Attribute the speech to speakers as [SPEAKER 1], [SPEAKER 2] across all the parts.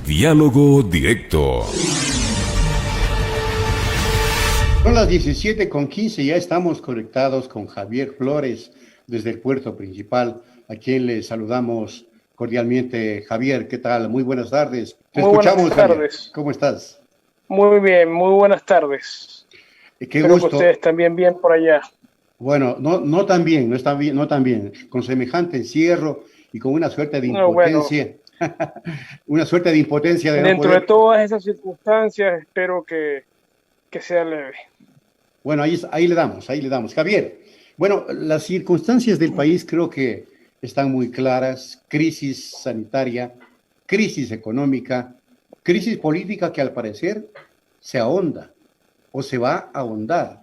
[SPEAKER 1] Diálogo directo.
[SPEAKER 2] Son las 17:15, ya estamos conectados con Javier Flores desde el puerto principal, a quien le saludamos cordialmente. Javier, ¿qué tal? Muy buenas tardes. Te
[SPEAKER 3] Muy buenas
[SPEAKER 2] escuchamos,
[SPEAKER 3] tardes.
[SPEAKER 2] Javier. ¿Cómo estás?
[SPEAKER 3] Muy bien, muy buenas tardes.
[SPEAKER 2] Qué
[SPEAKER 3] Espero
[SPEAKER 2] gusto.
[SPEAKER 3] que ustedes también bien por allá.
[SPEAKER 2] Bueno, no tan bien, no está bien, no tan bien. Con semejante encierro y con una suerte de
[SPEAKER 3] No, bueno,
[SPEAKER 2] impotencia, una suerte de impotencia de no
[SPEAKER 3] dentro de
[SPEAKER 2] poder.
[SPEAKER 3] todas esas circunstancias, espero que sea leve.
[SPEAKER 2] Bueno, ahí le damos. Javier, bueno, las circunstancias del país creo que están muy claras. Crisis sanitaria, crisis económica, crisis política que al parecer se ahonda o se va a ahondar.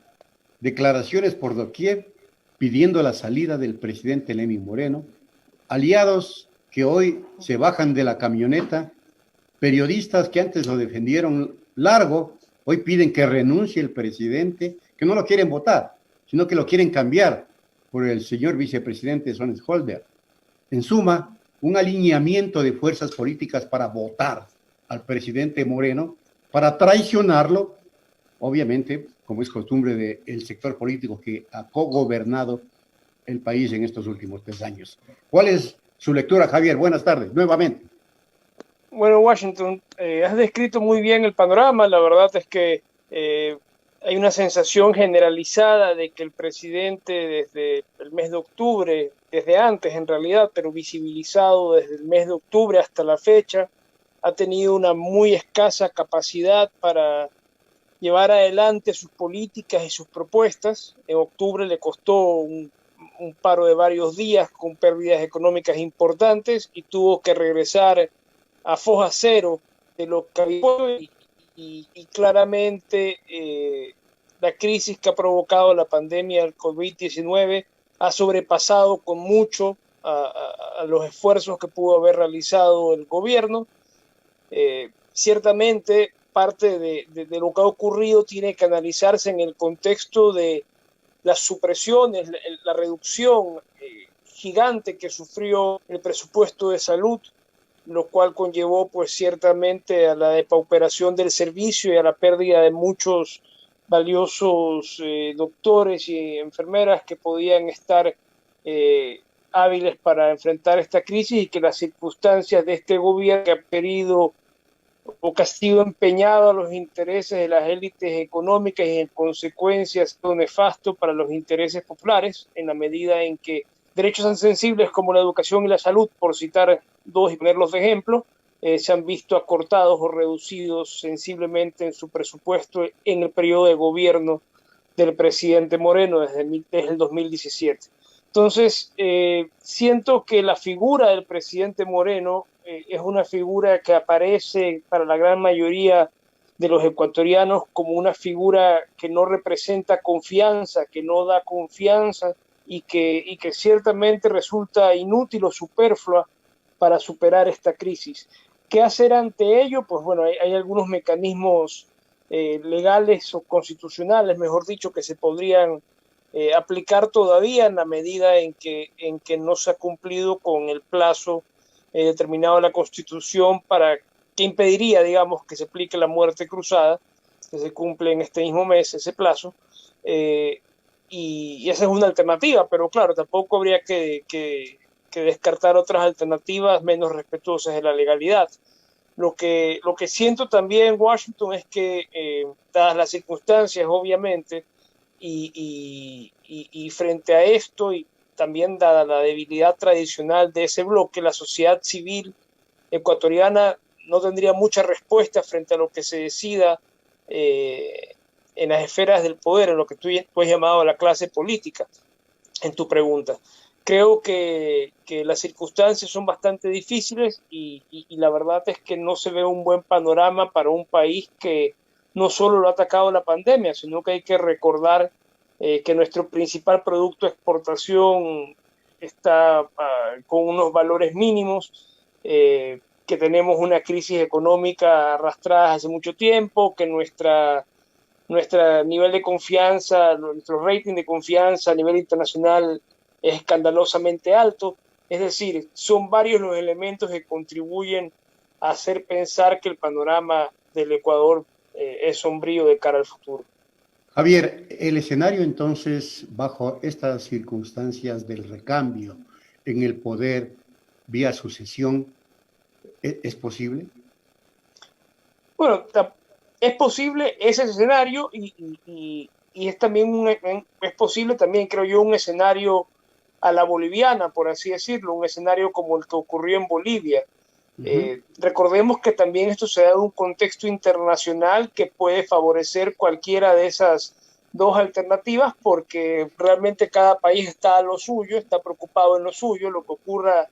[SPEAKER 2] Declaraciones por doquier pidiendo la salida del presidente Lenín Moreno, aliados que hoy se bajan de la camioneta, periodistas que antes lo defendieron largo, hoy piden que renuncie el presidente, que no lo quieren votar, sino que lo quieren cambiar por el señor vicepresidente Sonnenholder. En suma, un alineamiento de fuerzas políticas para votar al presidente Moreno, para traicionarlo, obviamente, como es costumbre del sector político que ha cogobernado el país en estos últimos 3 años. ¿Cuál es su lectura, Javier? Buenas tardes, nuevamente.
[SPEAKER 3] Bueno, Washington, has descrito muy bien el panorama. La verdad es que hay una sensación generalizada de que el presidente desde el mes de octubre, desde antes en realidad, pero visibilizado desde el mes de octubre hasta la fecha, ha tenido una muy escasa capacidad para llevar adelante sus políticas y sus propuestas. En octubre le costó un paro de varios días con pérdidas económicas importantes y tuvo que regresar a foja cero de lo que había y claramente la crisis que ha provocado la pandemia del COVID-19 ha sobrepasado con mucho a los esfuerzos que pudo haber realizado el gobierno. Ciertamente parte de lo que ha ocurrido tiene que analizarse en el contexto de las supresiones, la reducción gigante que sufrió el presupuesto de salud, lo cual conllevó pues ciertamente a la depauperación del servicio y a la pérdida de muchos valiosos doctores y enfermeras que podían estar hábiles para enfrentar esta crisis, y que las circunstancias de este gobierno que ha querido o que ha sido empeñado a los intereses de las élites económicas y en consecuencia ha sido nefasto para los intereses populares, en la medida en que derechos tan sensibles como la educación y la salud, por citar dos y ponerlos de ejemplo, se han visto acortados o reducidos sensiblemente en su presupuesto en el periodo de gobierno del presidente Moreno desde el 2017. Entonces, siento que la figura del presidente Moreno es una figura que aparece para la gran mayoría de los ecuatorianos como una figura que no representa confianza, que no da confianza y que ciertamente resulta inútil o superflua para superar esta crisis. ¿Qué hacer ante ello? Pues bueno, hay algunos mecanismos legales o constitucionales, mejor dicho, que se podrían aplicar todavía en la medida en que no se ha cumplido con el plazo determinado en la Constitución para que impediría, digamos, que se aplique la muerte cruzada, que se cumple en este mismo mes ese plazo, y esa es una alternativa, pero claro, tampoco habría que descartar otras alternativas menos respetuosas de la legalidad. Lo que siento también, Washington, es que dadas las circunstancias, obviamente, y frente a esto, y también dada la debilidad tradicional de ese bloque, la sociedad civil ecuatoriana no tendría mucha respuesta frente a lo que se decida en las esferas del poder, en lo que tú has llamado la clase política, en tu pregunta. Creo que las circunstancias son bastante difíciles y la verdad es que no se ve un buen panorama para un país que no solo lo ha atacado la pandemia, sino que hay que recordar que nuestro principal producto de exportación está con unos valores mínimos, que tenemos una crisis económica arrastrada hace mucho tiempo, que nuestro nivel de confianza, nuestro rating de confianza a nivel internacional es escandalosamente alto. Es decir, son varios los elementos que contribuyen hacer pensar que el panorama del Ecuador es sombrío de cara al futuro.
[SPEAKER 2] Javier, el escenario entonces, bajo estas circunstancias del recambio en el poder vía sucesión, ¿es posible?
[SPEAKER 3] Bueno, es posible ese escenario y es también es posible también, creo yo, un escenario a la boliviana, por así decirlo, un escenario como el que ocurrió en Bolivia. Recordemos que también esto se da en un contexto internacional que puede favorecer cualquiera de esas dos alternativas, porque realmente cada país está a lo suyo, está preocupado en lo suyo. Lo que ocurra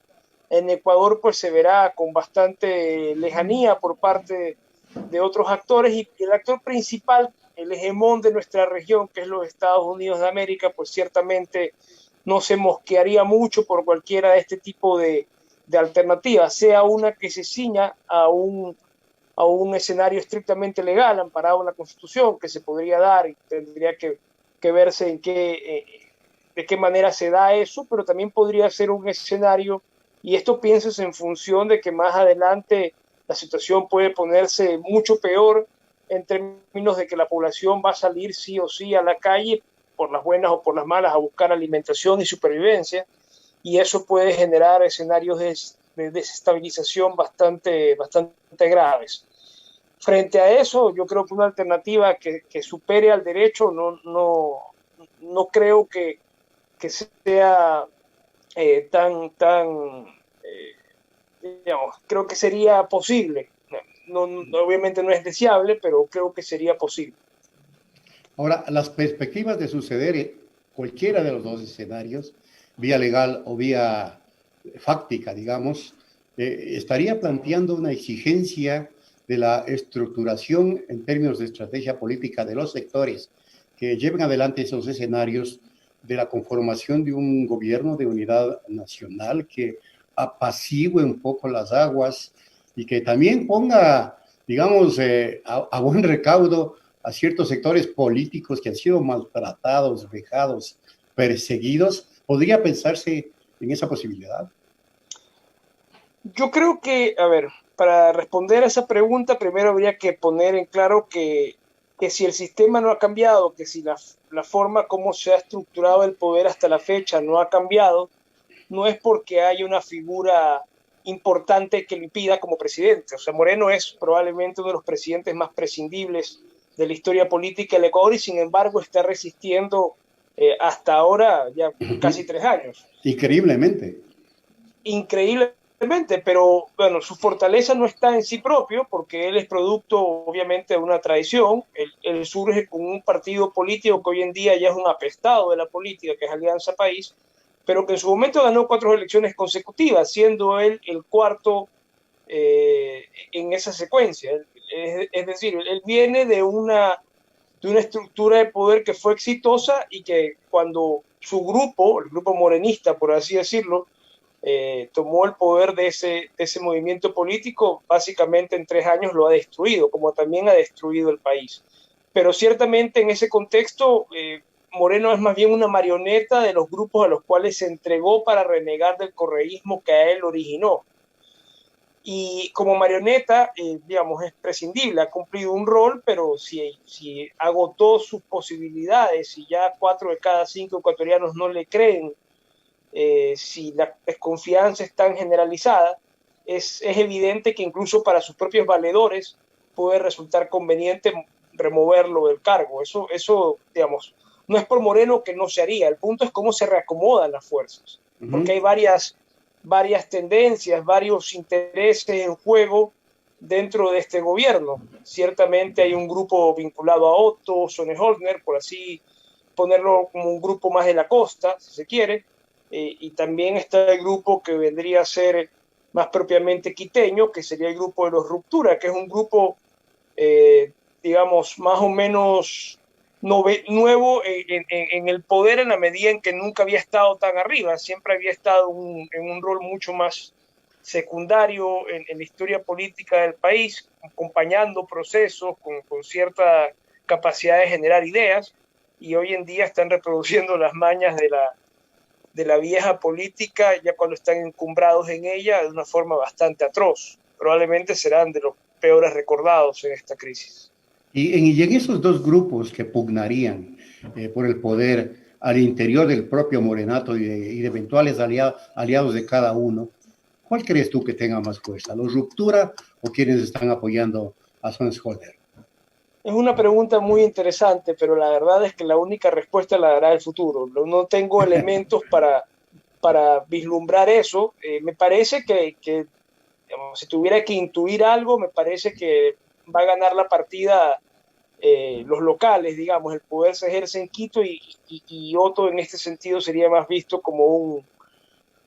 [SPEAKER 3] en Ecuador pues se verá con bastante lejanía por parte de otros actores, y el actor principal, el hegemón de nuestra región, que es los Estados Unidos de América, pues ciertamente no se mosquearía mucho por cualquiera de este tipo de alternativas, sea una que se ciña a un escenario estrictamente legal, amparado en la Constitución, que se podría dar y tendría que verse de qué manera se da eso, pero también podría ser un escenario, y esto piensas en función de que más adelante la situación puede ponerse mucho peor en términos de que la población va a salir sí o sí a la calle, por las buenas o por las malas, a buscar alimentación y supervivencia, y eso puede generar escenarios de desestabilización bastante graves. Frente a eso, yo creo que una alternativa que supere al derecho no creo que sea digamos, creo que sería posible. Obviamente no es deseable, pero creo que sería posible.
[SPEAKER 2] Ahora, las perspectivas de suceder cualquiera de los dos escenarios, vía legal o vía fáctica, digamos, estaría planteando una exigencia de la estructuración en términos de estrategia política de los sectores que lleven adelante esos escenarios, de la conformación de un gobierno de unidad nacional que apacigüe un poco las aguas y que también ponga, digamos, a buen recaudo a ciertos sectores políticos que han sido maltratados, vejados, perseguidos. ¿Podría pensarse en esa posibilidad?
[SPEAKER 3] Yo creo que, a ver, para responder a esa pregunta, primero habría que poner en claro que si el sistema no ha cambiado, que si la forma como se ha estructurado el poder hasta la fecha no ha cambiado, no es porque haya una figura importante que lo impida como presidente. O sea, Moreno es probablemente uno de los presidentes más prescindibles de la historia política del Ecuador, y sin embargo está resistiendo hasta ahora ya casi 3 años.
[SPEAKER 2] Increíblemente.
[SPEAKER 3] Increíblemente, pero bueno, su fortaleza no está en sí propio, porque él es producto obviamente de una tradición. Él surge con un partido político que hoy en día ya es un apestado de la política, que es Alianza País, pero que en su momento ganó 4 elecciones consecutivas, siendo él el cuarto en esa secuencia. Es decir, él viene de una estructura de poder que fue exitosa, y que cuando su grupo, el grupo morenista, por así decirlo, tomó el poder de ese movimiento político, básicamente en 3 años lo ha destruido, como también ha destruido el país. Pero ciertamente en ese contexto, Moreno es más bien una marioneta de los grupos a los cuales se entregó para renegar del correísmo que a él originó. Y como marioneta, digamos, es prescindible, ha cumplido un rol, pero si agotó sus posibilidades, si ya 4 de cada 5 ecuatorianos no le creen, si la desconfianza es tan generalizada, es evidente que incluso para sus propios valedores puede resultar conveniente removerlo del cargo. Eso, digamos, no es por Moreno que no se haría. El punto es cómo se reacomodan las fuerzas, porque hay varias tendencias, varios intereses en juego dentro de este gobierno. Ciertamente hay un grupo vinculado a Otto Sonnenholzner, por así ponerlo, como un grupo más de la costa, si se quiere, y también está el grupo que vendría a ser más propiamente quiteño, que sería el grupo de los Ruptura, que es un grupo, digamos, más o menos nuevo en el poder, en la medida en que nunca había estado tan arriba, siempre había estado en un rol mucho más secundario en la historia política del país, acompañando procesos con cierta capacidad de generar ideas, y hoy en día están reproduciendo las mañas de la vieja política, ya cuando están encumbrados en ella, de una forma bastante atroz. probablemente serán de los peores recordados en esta crisis.
[SPEAKER 2] Y en esos dos grupos que pugnarían por el poder al interior del propio Morenato y de eventuales aliados de cada uno, ¿cuál crees tú que tenga más fuerza? ¿Los Ruptura o quienes están apoyando a Sonsholder?
[SPEAKER 3] Es una pregunta muy interesante, pero la verdad es que la única respuesta la dará el futuro. No tengo elementos para vislumbrar eso. Me parece que digamos, si tuviera que intuir algo, me parece que va a ganar la partida los locales, digamos, el poder se ejerce en Quito y Otto en este sentido sería más visto como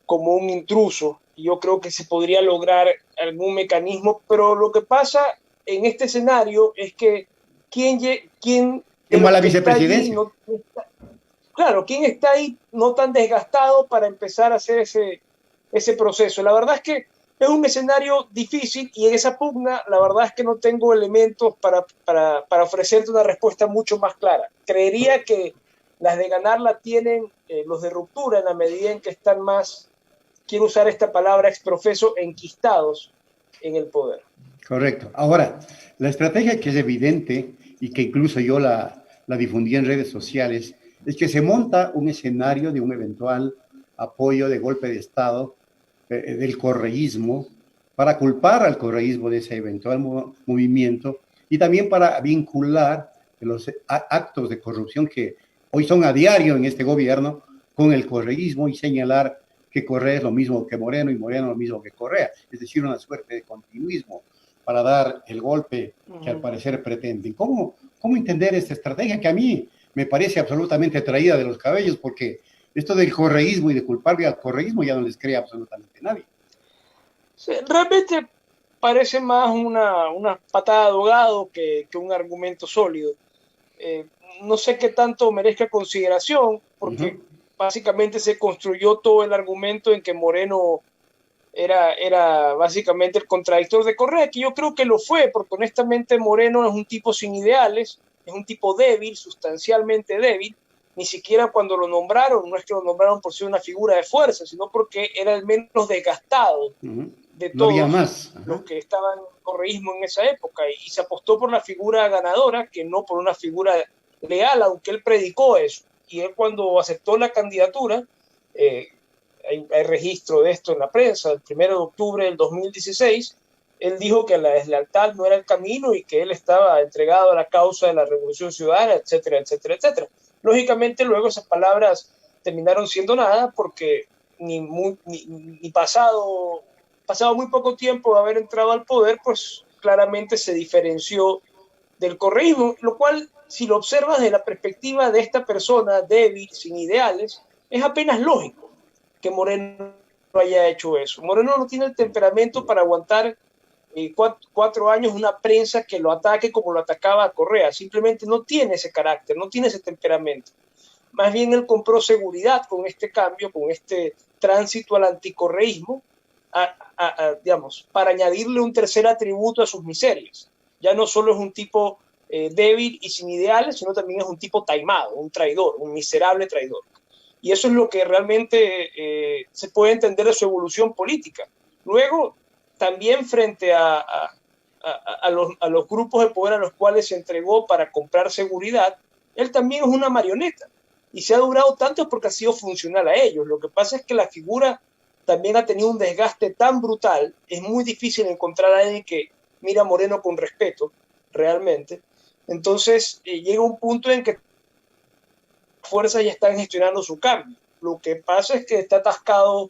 [SPEAKER 3] un intruso. Yo creo que se podría lograr algún mecanismo, pero lo que pasa en este escenario es que quién
[SPEAKER 2] ¿Quién va a la vicepresidencia?
[SPEAKER 3] Claro, quién está ahí no tan desgastado para empezar a hacer ese proceso. La verdad es que es un escenario difícil y en esa pugna la verdad es que no tengo elementos para ofrecerte una respuesta mucho más clara. Creería que las de ganar la tienen los de Ruptura en la medida en que están más, quiero usar esta palabra exprofeso, enquistados en el poder.
[SPEAKER 2] Correcto. Ahora, la estrategia que es evidente y que incluso yo la difundí en redes sociales es que se monta un escenario de un eventual apoyo de golpe de Estado del correísmo para culpar al correísmo de ese eventual movimiento y también para vincular los actos de corrupción que hoy son a diario en este gobierno con el correísmo y señalar que Correa es lo mismo que Moreno y Moreno lo mismo que Correa, es decir, una suerte de continuismo para dar el golpe que al parecer pretenden. ¿Cómo entender esta estrategia que a mí me parece absolutamente traída de los cabellos? Porque esto del correísmo y de culparle al correísmo ya no les cree absolutamente nadie.
[SPEAKER 3] Sí, realmente parece más una patada de ahogado que un argumento sólido. No sé qué tanto merezca consideración, porque básicamente se construyó todo el argumento en que Moreno era básicamente el contradictor de Correa, que yo creo que lo fue, porque honestamente Moreno es un tipo sin ideales, es un tipo débil, sustancialmente débil. Ni siquiera cuando lo nombraron, no es que lo nombraron por ser una figura de fuerza, sino porque era el menos desgastado de todos los que estaban en el correísmo en esa época, y se apostó por la figura ganadora, que no por una figura leal, aunque él predicó eso. Y él, cuando aceptó la candidatura, hay registro de esto en la prensa, el 1 de octubre del 2016, él dijo que la deslealtad no era el camino y que él estaba entregado a la causa de la Revolución Ciudadana, etcétera, etcétera, etcétera. Lógicamente, luego esas palabras terminaron siendo nada porque ni pasado muy poco tiempo de haber entrado al poder, pues claramente se diferenció del correísmo, lo cual, si lo observas desde la perspectiva de esta persona débil, sin ideales, es apenas lógico que Moreno haya hecho eso. Moreno no tiene el temperamento para aguantar 4 años una prensa que lo ataque como lo atacaba a Correa. Simplemente no tiene ese carácter, no tiene ese temperamento. Más bien él compró seguridad con este cambio, con este tránsito al anticorreísmo, digamos, para añadirle un tercer atributo a sus miserias. Ya no solo es un tipo débil y sin ideales, sino también es un tipo taimado, un traidor, un miserable traidor. Y eso es lo que realmente se puede entender de su evolución política. Luego, también frente a los grupos de poder a los cuales se entregó para comprar seguridad, él también es una marioneta. Y se ha durado tanto porque ha sido funcional a ellos. Lo que pasa es que la figura también ha tenido un desgaste tan brutal, es muy difícil encontrar a alguien que mira a Moreno con respeto, realmente. Entonces, llega un punto en que fuerzas ya están gestionando su cambio. Lo que pasa es que está atascado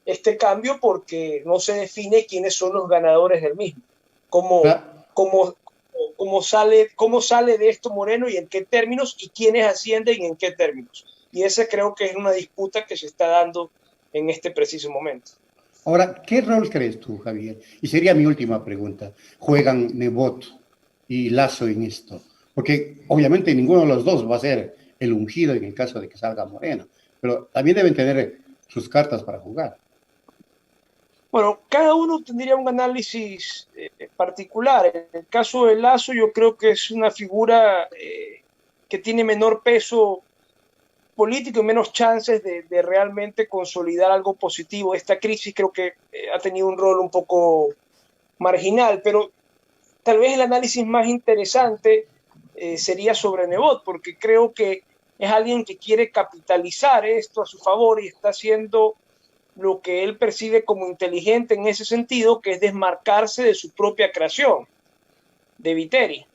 [SPEAKER 3] este cambio porque no se define quiénes son los ganadores del mismo. ¿Cómo sale de esto Moreno y en qué términos, y quiénes ascienden y en qué términos? Y esa creo que es una disputa que se está dando en este preciso momento.
[SPEAKER 2] Ahora, ¿qué rol crees tú, Javier? Y sería mi última pregunta. ¿Juegan Nebot y Lasso en esto? Porque obviamente ninguno de los dos va a ser el ungido en el caso de que salga Moreno, pero también deben tener sus cartas para jugar.
[SPEAKER 3] Bueno, cada uno tendría un análisis particular. En el caso de Lasso, yo creo que es una figura que tiene menor peso político y menos chances de realmente consolidar algo positivo. Esta crisis creo que ha tenido un rol un poco marginal, pero tal vez el análisis más interesante sería sobre Nebot, porque creo que es alguien que quiere capitalizar esto a su favor y está haciendo lo que él percibe como inteligente en ese sentido, que es desmarcarse de su propia creación, de Viteri,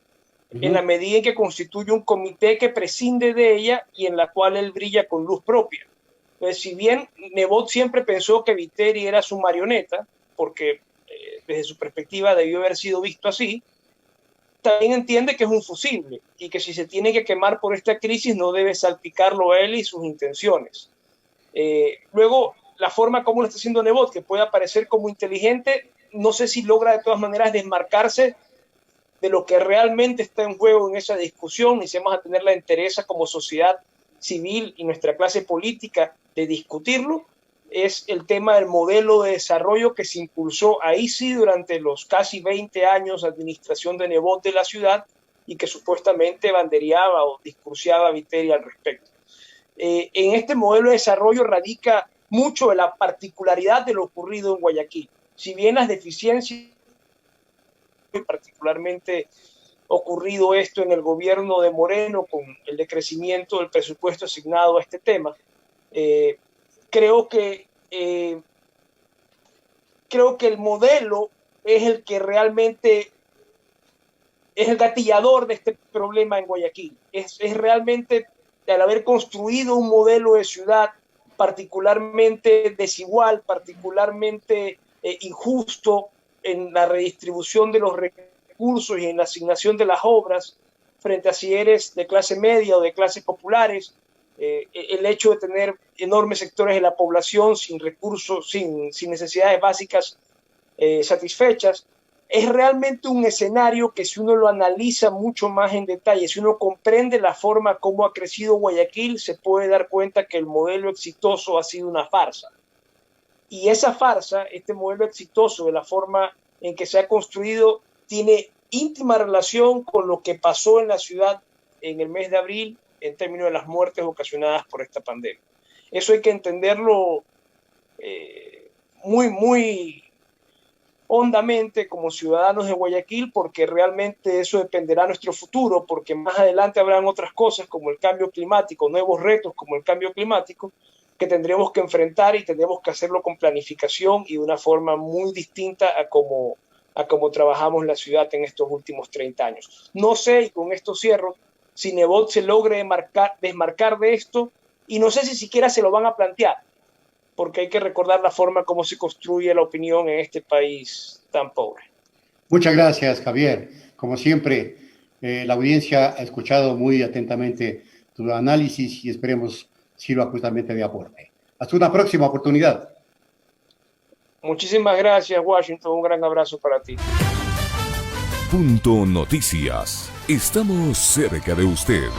[SPEAKER 3] en la medida en que constituye un comité que prescinde de ella y en la cual él brilla con luz propia. Entonces, si bien Nebot siempre pensó que Viteri era su marioneta, porque desde su perspectiva debió haber sido visto así, también entiende que es un fusible y que si se tiene que quemar por esta crisis no debe salpicarlo a él y sus intenciones. Luego, la forma como lo está haciendo Nebot, que puede parecer como inteligente, no sé si logra de todas maneras desmarcarse de lo que realmente está en juego en esa discusión, y si vamos a tener la entereza como sociedad civil y nuestra clase política de discutirlo, es el tema del modelo de desarrollo que se impulsó ahí sí durante los casi 20 años de administración de Nebot de la ciudad y que supuestamente bandereaba o discursiaba Viteri al respecto. En este modelo de desarrollo radica mucho de la particularidad de lo ocurrido en Guayaquil. Si bien las deficiencias, particularmente ocurrido esto en el gobierno de Moreno con el decrecimiento del presupuesto asignado a este tema, creo que el modelo es el que realmente es el gatillador de este problema en Guayaquil. Es realmente, al haber construido un modelo de ciudad particularmente desigual, particularmente injusto en la redistribución de los recursos y en la asignación de las obras frente a si eres de clase media o de clases populares, el hecho de tener enormes sectores de la población sin recursos, sin necesidades básicas satisfechas, es realmente un escenario que si uno lo analiza mucho más en detalle, si uno comprende la forma como ha crecido Guayaquil, se puede dar cuenta que el modelo exitoso ha sido una farsa. Y esa farsa, este modelo exitoso de la forma en que se ha construido, tiene íntima relación con lo que pasó en la ciudad en el mes de abril en términos de las muertes ocasionadas por esta pandemia. Eso hay que entenderlo muy, muy hondamente como ciudadanos de Guayaquil, porque realmente eso dependerá de nuestro futuro, porque más adelante habrán otras cosas como el cambio climático, nuevos retos como el cambio climático, que tendremos que enfrentar y tendremos que hacerlo con planificación y de una forma muy distinta a como trabajamos la ciudad en estos últimos 30 años. No sé, y con esto cierro, si Nebot se logre desmarcar de esto, y no sé si siquiera se lo van a plantear, porque hay que recordar la forma como se construye la opinión en este país tan pobre.
[SPEAKER 2] Muchas gracias, Javier. Como siempre, la audiencia ha escuchado muy atentamente tu análisis y esperemos sirva justamente de aporte. Hasta una próxima oportunidad.
[SPEAKER 3] Muchísimas gracias, Washington. Un gran abrazo para ti.
[SPEAKER 1] Punto Noticias. Estamos cerca de usted.